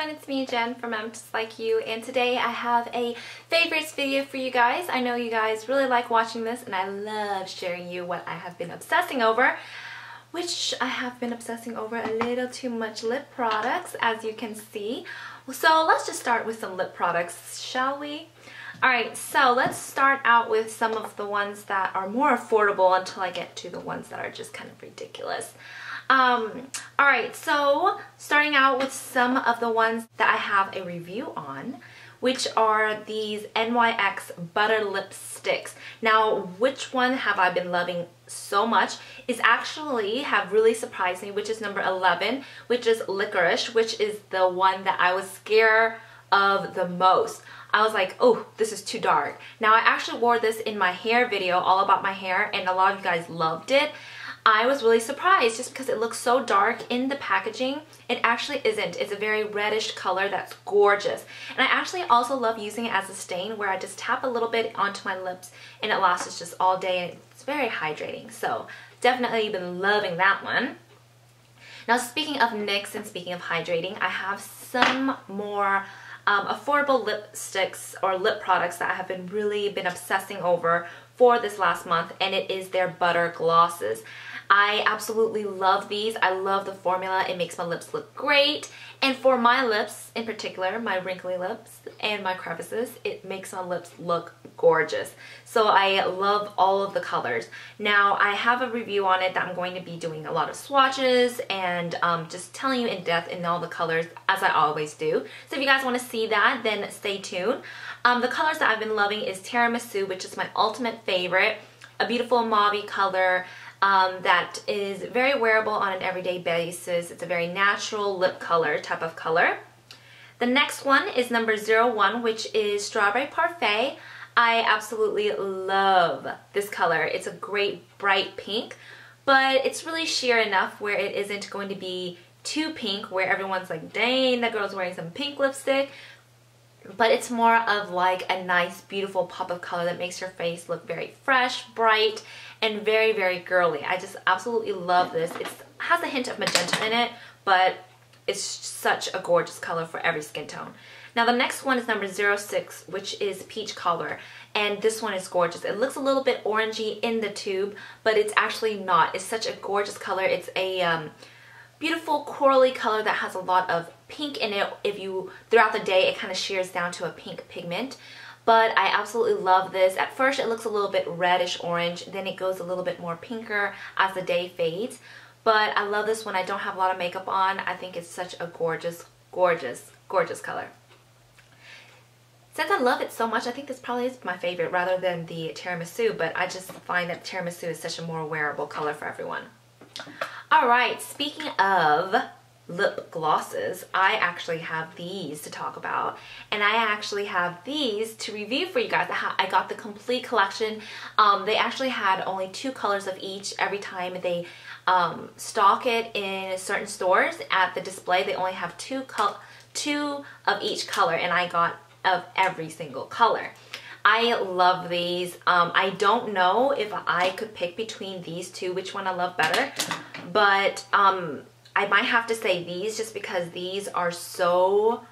everyone, it's me Jen from EmJustLikeYou, and today I have a favorites video for you guys. I know you guys really like watching this and I love sharing you what I have been obsessing over, which I have been obsessing over a little too much lip products, as you can see. So let's just start with some lip products, shall we? Alright, so let's start out with some of the ones that are more affordable until I get to the ones that are just kind of ridiculous. Alright, so starting out with some of the ones that I have a review on, which are these NYX Butter Lipsticks. Now, which one have I been loving so much is actually have really surprised me, which is number 11, which is Licorice, which is the one that I was scared of the most. I was like, oh, this is too dark. Now, I actually wore this in my hair video, all about my hair, and a lot of you guys loved it. I was really surprised just because it looks so dark in the packaging. It actually isn't. It's a very reddish color that's gorgeous. And I actually also love using it as a stain where I just tap a little bit onto my lips and it lasts just all day and it's very hydrating. So definitely been loving that one. Now, speaking of NYX and speaking of hydrating, I have some more affordable lipsticks or lip products that I have really been obsessing over for this last month, and it is their butter glosses. I absolutely love these. I love the formula. It makes my lips look great, and for my lips in particular, my wrinkly lips and my crevices, it makes my lips look gorgeous. So I love all of the colors. Now, I have a review on it that I'm going to be doing a lot of swatches and just telling you in depth in all the colors, as I always do. So if you guys want to see that, then stay tuned. The colors that I've been loving is Tiramisu, which is my ultimate favorite. A beautiful mauve color that is very wearable on an everyday basis. It's a very natural lip color type of color. The next one is number 01, which is Strawberry Parfait. I absolutely love this color. It's a great bright pink, but it's really sheer enough where it isn't going to be too pink where everyone's like, dang, that girl's wearing some pink lipstick. But it's more of like a nice, beautiful pop of color that makes your face look very fresh, bright, and very, very girly. I just absolutely love this. It has a hint of magenta in it, but it's such a gorgeous color for every skin tone. Now, the next one is number 06, which is Peach Cobbler, and this one is gorgeous. It looks a little bit orangey in the tube, but it's actually not. It's such a gorgeous color. It's a beautiful corally color that has a lot of pink in it. If you, throughout the day, it kind of shears down to a pink pigment. But I absolutely love this. At first, it looks a little bit reddish orange, then it goes a little bit more pinker as the day fades. But I love this when I don't have a lot of makeup on. I think it's such a gorgeous, gorgeous, gorgeous color. Since I love it so much, I think this probably is my favorite rather than the Tiramisu, but I just find that Tiramisu is such a more wearable color for everyone. Alright, speaking of lip glosses, I actually have these to talk about, and I actually have these to review for you guys. I got the complete collection. They actually had only 2 colors of each every time they stock it in certain stores. At the display, they only have 2 of each color, and I got of every single color. I love these. I don't know if I could pick between these two, which one I love better, but I might have to say these just because these are so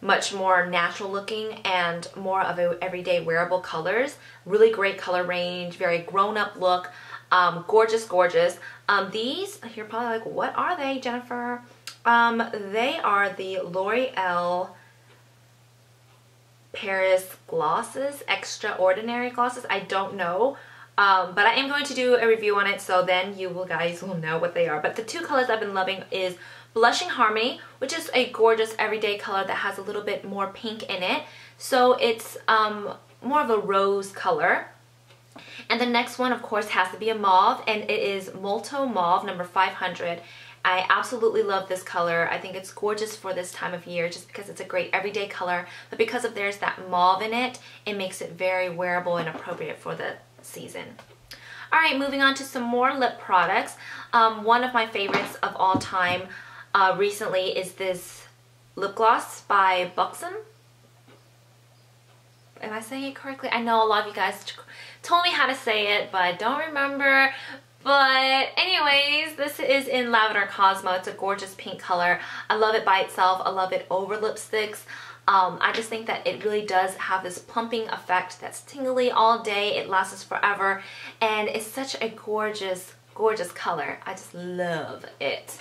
much more natural looking and more of a everyday wearable colors. Really great color range, very grown-up look, gorgeous, gorgeous. These, you're probably like, what are they, Jennifer? They are the L'Oreal Paris glosses, extraordinary glosses. I don't know, but I am going to do a review on it, so then you guys will know what they are. But the 2 colors I've been loving is Blushing Harmony, which is a gorgeous everyday color that has a little bit more pink in it, so it's more of a rose color. And the next one, of course, has to be a mauve, and it is Molto Mauve number 500. I absolutely love this color. I think it's gorgeous for this time of year just because it's a great everyday color, but because of there's that mauve in it, it makes it very wearable and appropriate for the season. Alright, moving on to some more lip products. One of my favorites of all time recently is this lip gloss by Buxom. Am I saying it correctly? I know a lot of you guys told me how to say it, but I don't remember. But anyways, this is in Lavender Cosmo. It's a gorgeous pink color. I love it by itself. I love it over lipsticks. I just think that it really does have this plumping effect that's tingly all day. It lasts forever, and it's such a gorgeous, gorgeous color. I just love it.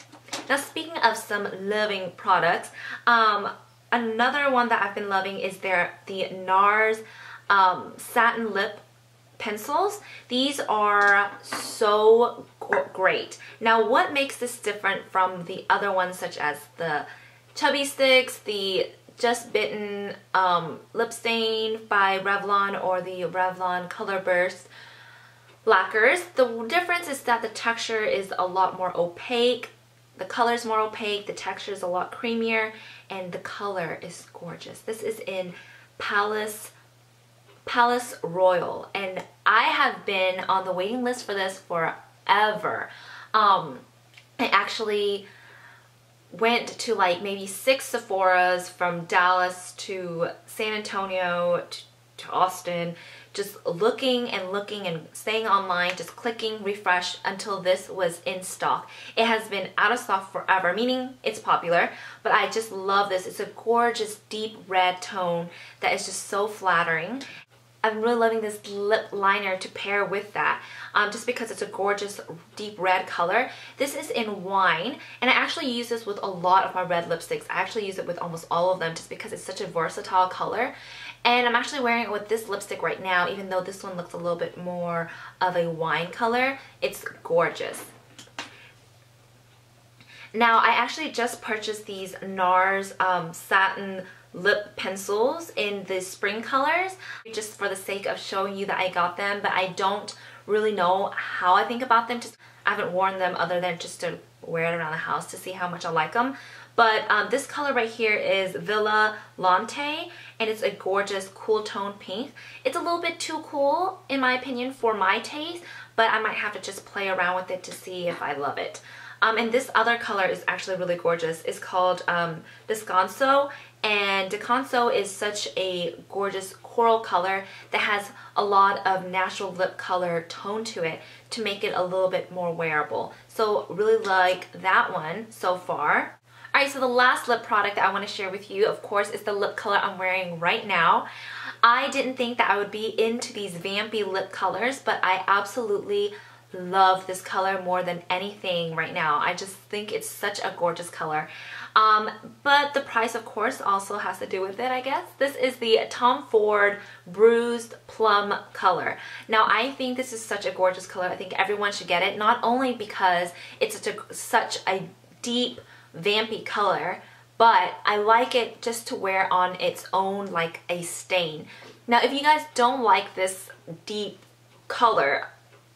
Now, speaking of some loving products, another one that I've been loving is the Nars satin lip pencils. These are so great. Now, what makes this different from the other ones, such as the Chubby Sticks, the Just Bitten Lip Stain by Revlon, or the Revlon Color Burst lacquers? The difference is that the texture is a lot more opaque. The color is more opaque, the texture is a lot creamier, and the color is gorgeous. This is in Palace Royal, and I have been on the waiting list for this forever. I actually went to like maybe 6 Sephoras from Dallas to San Antonio to Austin, just looking and staying online, just clicking refresh until this was in stock. It has been out of stock forever, meaning it's popular, but I just love this. It's a gorgeous deep red tone that is just so flattering. I'm really loving this lip liner to pair with that, just because it's a gorgeous deep red color. This is in Wine, and I actually use this with a lot of my red lipsticks. I actually use it with almost all of them just because it's such a versatile color. And I'm actually wearing it with this lipstick right now, even though this one looks a little bit more of a wine color. It's gorgeous. Now, I actually just purchased these Nars satin lip pencils in the spring colors, just for the sake of showing you that I got them, but I don't really know how I think about them. I haven't worn them other than just to wear it around the house to see how much I like them. But this color right here is Villa Lante, and it's a gorgeous cool tone pink. It's a little bit too cool, in my opinion, for my taste, but I might have to just play around with it to see if I love it. And this other color is actually really gorgeous. It's called Descanso, and Descanso is such a gorgeous coral color that has a lot of natural lip color tone to it to make it a little bit more wearable. So really like that one so far. Alright, so the last lip product that I want to share with you, of course, is the lip color I'm wearing right now. I didn't think that I would be into these vampy lip colors, but I absolutely love this color more than anything right now. I just think it's such a gorgeous color. But the price, of course, also has to do with it, I guess. This is the Tom Ford Bruised Plum color. Now, I think this is such a gorgeous color. I think everyone should get it, not only because it's such a deep, vampy color, but I like it just to wear on its own like a stain. Now, if you guys don't like this deep color,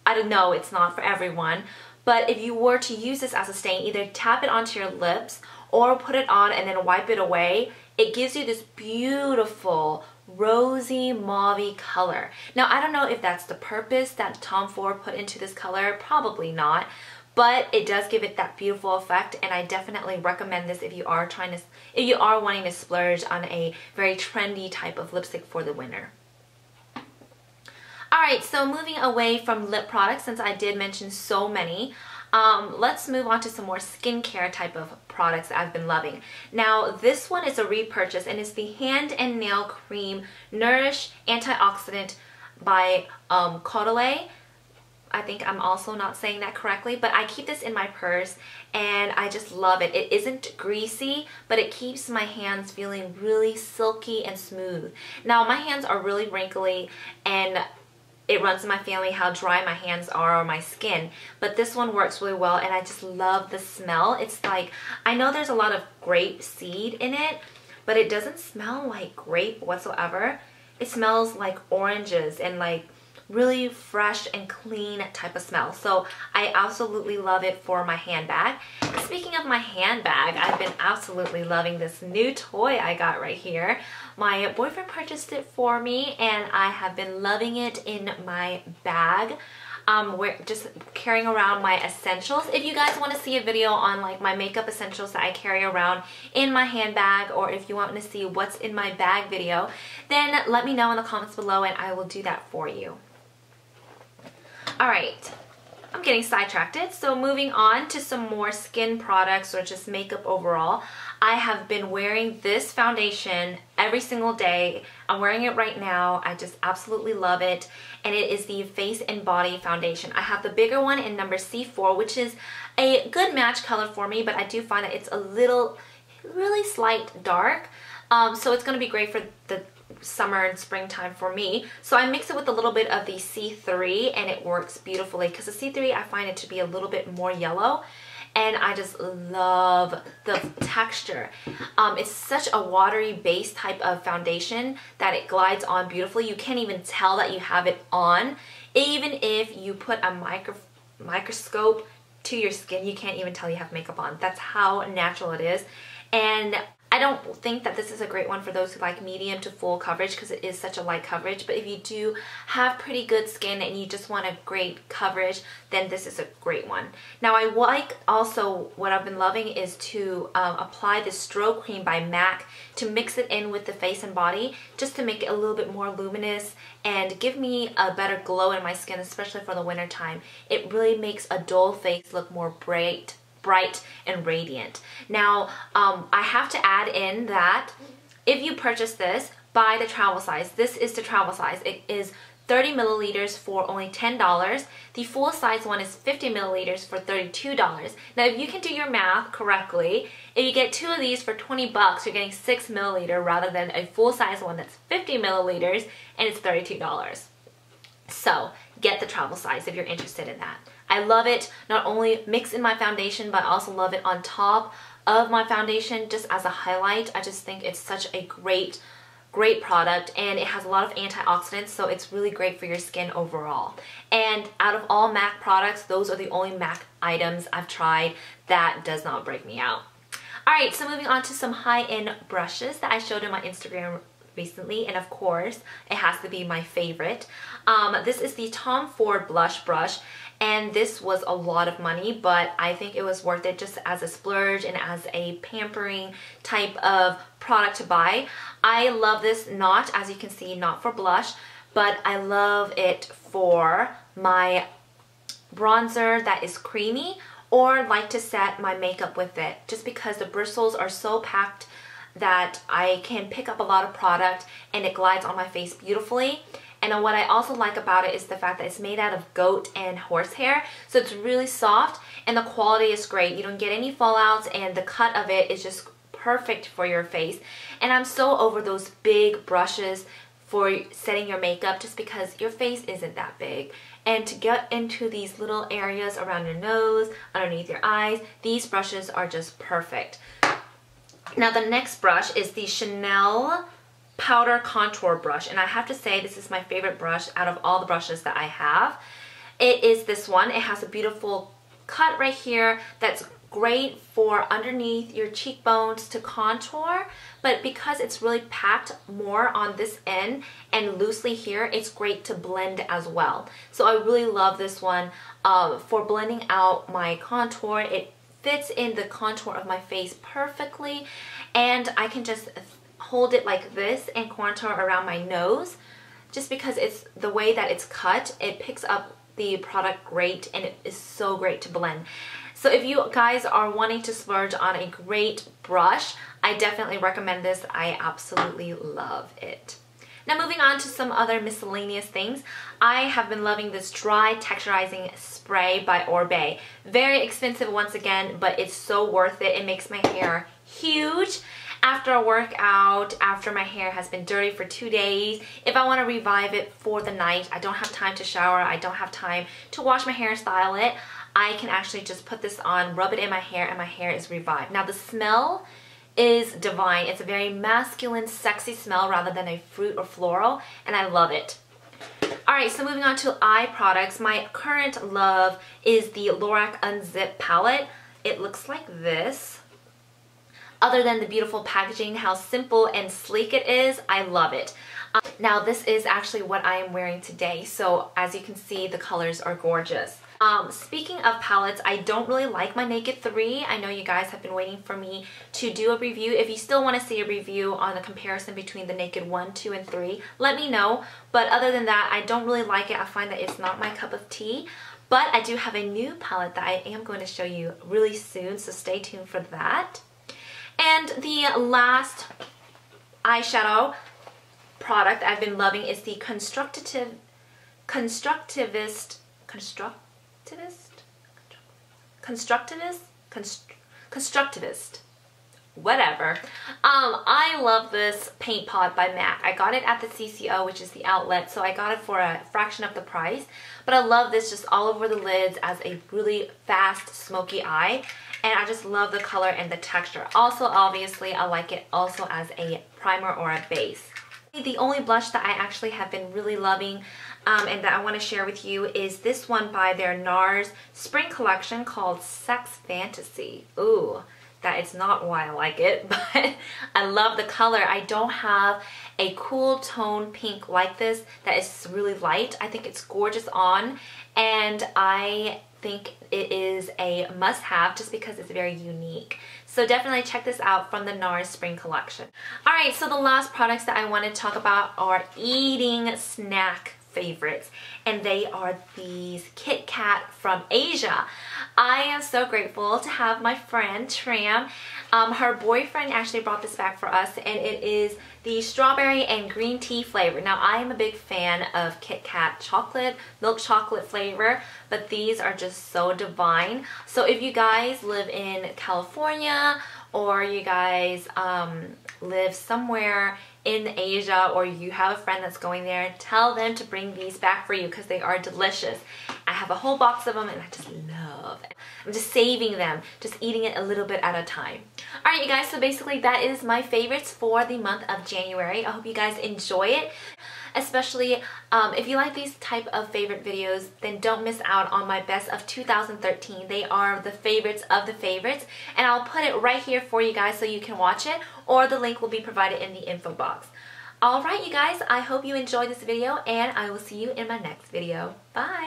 I don't know, it's not for everyone, but if you were to use this as a stain, either tap it onto your lips or put it on and then wipe it away, it gives you this beautiful rosy mauve color. Now, I don't know if that's the purpose that Tom Ford put into this color, probably not, but it does give it that beautiful effect, and I definitely recommend this if you are wanting to splurge on a very trendy type of lipstick for the winter. Alright, so moving away from lip products, since I did mention so many, let's move on to some more skincare type of products that I've been loving. Now, this one is a repurchase, and it's the Hand and Nail Cream Nourish Antioxidant by Cobbler. I think I'm also not saying that correctly, but I keep this in my purse and I just love it. It isn't greasy, but it keeps my hands feeling really silky and smooth. Now, my hands are really wrinkly, and it runs in my family how dry my hands are or my skin, but this one works really well, and I just love the smell. It's like, I know there's a lot of grape seed in it, but it doesn't smell like grape whatsoever. It smells like oranges and like really fresh and clean type of smell. So I absolutely love it for my handbag. Speaking of my handbag, I've been absolutely loving this new toy I got right here. My boyfriend purchased it for me, and I have been loving it in my bag. We're just carrying around my essentials. If you guys want to see a video on like my makeup essentials that I carry around in my handbag, or if you want to see what's in my bag video, then let me know in the comments below and I will do that for you. Alright, I'm getting sidetracked. So moving on to some more skin products or just makeup overall. I have been wearing this foundation every single day. I'm wearing it right now. I just absolutely love it. And it is the Face and Body Foundation. I have the bigger one in number C4, which is a good match color for me, but I do find that it's a little, really slight dark. So it's going to be great for the summer and springtime for me. So I mix it with a little bit of the C3 and it works beautifully because the C3 I find it to be a little bit more yellow and I just love the texture. It's such a watery base type of foundation that it glides on beautifully. You can't even tell that you have it on. Even if you put a microscope to your skin, you can't even tell you have makeup on. That's how natural it is. And I don't think that this is a great one for those who like medium to full coverage because it is such a light coverage, but if you do have pretty good skin and you just want a great coverage, then this is a great one. Now I like also, what I've been loving is to apply the Strobe Cream by MAC to mix it in with the Face and Body just to make it a little bit more luminous and give me a better glow in my skin, especially for the winter time. It really makes a dull face look more bright and radiant. Now, I have to add in that if you purchase this, buy the travel size. This is the travel size. It is 30 milliliters for only $10. The full size one is 50 milliliters for $32. Now, if you can do your math correctly, if you get two of these for 20 bucks, you're getting 6 milliliter rather than a full size one that's 50 milliliters and it's $32. So get the travel size if you're interested in that. I love it, not only mix in my foundation, but I also love it on top of my foundation just as a highlight. I just think it's such a great product and it has a lot of antioxidants, so it's really great for your skin overall. And out of all MAC products, those are the only MAC items I've tried that does not break me out. Alright, so moving on to some high-end brushes that I showed in my Instagram recently, and of course, it has to be my favorite. This is the Tom Ford Blush Brush. And this was a lot of money, but I think it was worth it just as a splurge and as a pampering type of product to buy. I love this not, as you can see, not for blush, but I love it for my bronzer that is creamy or like to set my makeup with it, just because the bristles are so packed that I can pick up a lot of product and it glides on my face beautifully. And what I also like about it is the fact that it's made out of goat and horsehair, so it's really soft and the quality is great. You don't get any fallouts and the cut of it is just perfect for your face. And I'm so over those big brushes for setting your makeup just because your face isn't that big. And to get into these little areas around your nose, underneath your eyes, these brushes are just perfect. Now the next brush is the Chanel Powder Contour Brush, and I have to say this is my favorite brush out of all the brushes that I have. It is this one. It has a beautiful cut right here that's great for underneath your cheekbones to contour, but because it's really packed more on this end and loosely here, it's great to blend as well. So I really love this one for blending out my contour. It fits in the contour of my face perfectly, and I can just hold it like this and contour around my nose. Just because it's the way that it's cut, it picks up the product great and it is so great to blend. So if you guys are wanting to splurge on a great brush, I definitely recommend this. I absolutely love it. Now moving on to some other miscellaneous things, I have been loving this dry texturizing spray by Orbe. Very expensive once again, but it's so worth it. It makes my hair huge. After a workout, after my hair has been dirty for 2 days, if I want to revive it for the night, I don't have time to shower, I don't have time to wash my hair and style it, I can actually just put this on, rub it in my hair, and my hair is revived. Now the smell is divine. It's a very masculine, sexy smell rather than a fruit or floral, and I love it. Alright, so moving on to eye products, my current love is the Lorac Unzip palette. It looks like this. Other than the beautiful packaging, how simple and sleek it is, I love it. Now this is actually what I am wearing today, so as you can see, the colors are gorgeous. Speaking of palettes, I don't really like my Naked 3. I know you guys have been waiting for me to do a review. If you still want to see a review on a comparison between the Naked 1, 2, and 3, let me know. But other than that, I don't really like it. I find that it's not my cup of tea. But I do have a new palette that I am going to show you really soon, so stay tuned for that. And the last eyeshadow product I've been loving is the Constructivist, whatever. I love this paint pot by MAC. I got it at the CCO, which is the outlet, so I got it for a fraction of the price. But I love this just all over the lids as a really fast smoky eye, and I just love the color and the texture. Also, obviously, I like it also as a primer or a base. The only blush that I actually have been really loving and that I want to share with you is this one by their Nars spring collection called Sex Fantasy. Ooh, that is not why I like it, but I love the color. I don't have a cool tone pink like this that is really light. I think it's gorgeous on, and I think it is a must-have just because it's very unique. So definitely check this out from the Nars Spring Collection. Alright, so the last products that I want to talk about are eating snack favorites, and they are these Kit Kat from Asia. I am so grateful to have my friend Tram. Her boyfriend actually brought this back for us, and it is the strawberry and green tea flavor. Now, I am a big fan of Kit Kat chocolate, milk chocolate flavor, but these are just so divine. So if you guys live in California, or you guys live somewhere in Asia, or you have a friend that's going there, tell them to bring these back for you because they are delicious. I have a whole box of them and I just love it. I'm just saving them, just eating it a little bit at a time. Alright, you guys, so basically that is my favorites for the month of January. I hope you guys enjoy it. Especially if you like these type of favorite videos, then don't miss out on my best of 2013. They are the favorites of the favorites, and I'll put it right here for you guys so you can watch it, or the link will be provided in the info box. Alright, you guys, I hope you enjoyed this video, and I will see you in my next video. Bye!